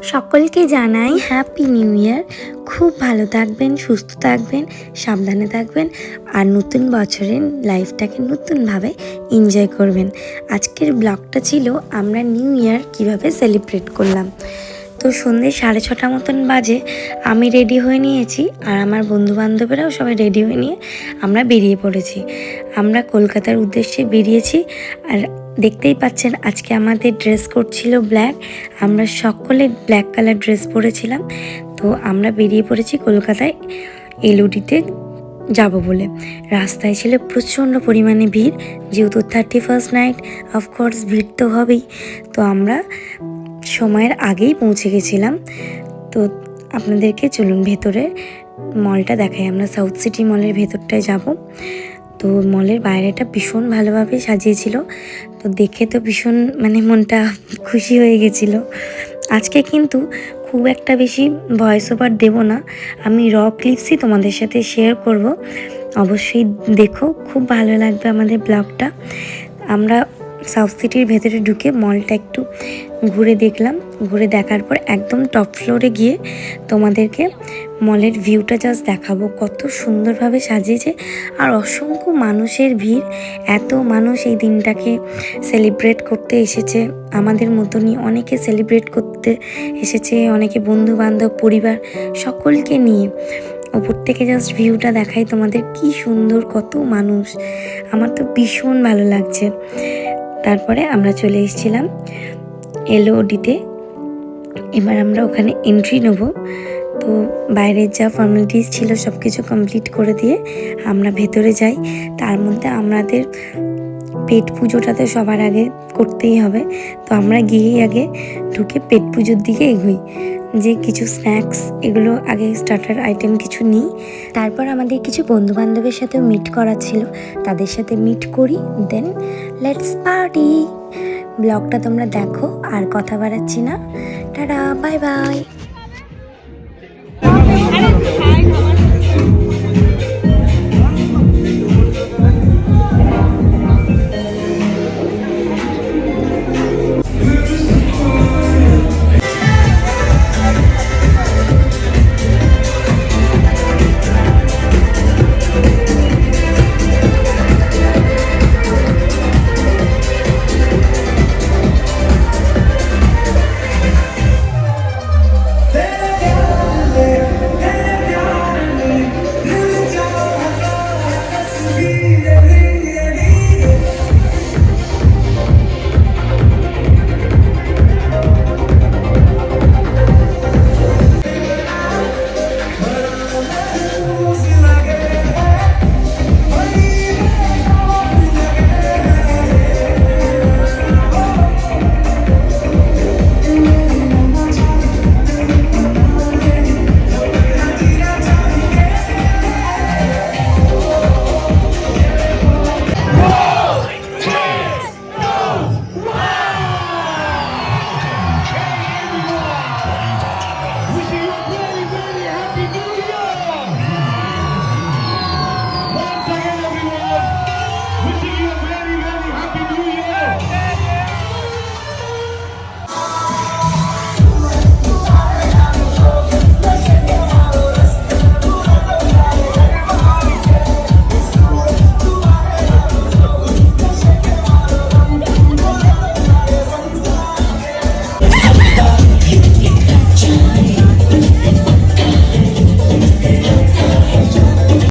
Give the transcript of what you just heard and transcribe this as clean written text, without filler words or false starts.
সকলকে জানাই happy new year. খুব ভালো থাকবেন, সুস্থ থাকবেন, সাবধানে থাকবেন আর নতুন বছরের লাইফটাকে নতুনভাবে এনজয় করবেন। আজকের ব্লগটা ছিল আমরা নিউ ইয়ার কিভাবে সেলিব্রেট করলাম। তো সন্ধ্যে 6:30 মতন বাজে, আমি রেডি হয়ে নিয়েছি আর আমার বন্ধুবান্ধবেরাও সবাই রেডি হয়ে নিয়ে আমরা বেরিয়ে পড়েছি। আমরা কলকাতার উদ্দেশ্যে বেরিয়েছি আর দেখতেই পাচ্ছেন আজকে আমাদের ড্রেস কোড ছিল ব্ল্যাক। আমরা সকলে ব্ল্যাক কালার ড্রেস পরেছিলাম। তো আমরা বেরিয়ে পড়েছি কলকাতায় এলওডিতে যাব বলে। রাস্তায় ছিল প্রচণ্ড পরিমাণে ভিড়, যেহেতু 31st নাইট, অফকোর্স ভিড় তো হবেই। তো আমরা সময়ের আগেই পৌঁছে গেছিলাম। তো আপনাদেরকে চলুন ভেতরে মলটা দেখাই। আমরা সাউথ সিটি মলের ভেতরটায় যাব। তো মলের বাইরেটা ভীষণ ভালোভাবে সাজিয়েছিল, তো দেখে তো ভীষণ মনটা খুশি হয়ে গেছিলো। আজকে কিন্তু খুব একটা বেশি ভয়েস ওভার দেবো না, আমি র ক্লিপসই তোমাদের সাথে শেয়ার করব। অবশ্যই দেখো, খুব ভালো লাগবে আমাদের ব্লগটা। আমরা সাউথ সিটির ভেতরে ঢুকে মলটা একটু ঘুরে দেখলাম। ঘুরে দেখার পর একদম টপ ফ্লোরে গিয়ে তোমাদেরকে মলের ভিউটা জাস্ট দেখাবো, কত সুন্দরভাবে সাজিয়েছে। আর অসংখ্য মানুষের ভিড়, এত মানুষ এই দিনটাকে সেলিব্রেট করতে এসেছে। আমাদের মতনই অনেকে সেলিব্রেট করতে এসেছে, অনেকে বন্ধু বান্ধব পরিবার সকলকে নিয়ে। ওপর থেকে জাস্ট ভিউটা দেখাই তোমাদের, কি সুন্দর, কত মানুষ, আমার তো ভীষণ ভালো লাগছে। তারপরে আমরা চলে এসেছিলাম এলওডিতে। এবার আমরা ওখানে এন্ট্রি নেব। তো বাইরের যা ফর্মালিটিস ছিল সব কিছু কমপ্লিট করে দিয়ে আমরা ভেতরে যাই। তার মধ্যে আমাদের পেট পুজোটা তো সবার আগে করতেই হবে। তো আমরা গিয়েই আগে ঢুকে পেট পুজোর দিকে এগোই, যে কিছু স্ন্যাক্স এগুলো আগে স্টার্টার আইটেম কিছু নিই। তারপর আমাদের কিছু বন্ধুবান্ধবের সাথেও মিট করা ছিল, তাদের সাথে মিট করি, দেন লেটস পার্টি। ব্লগটা তোমরা দেখো, আর কথা বাড়াচ্ছি না, টাটা, বাই বাই।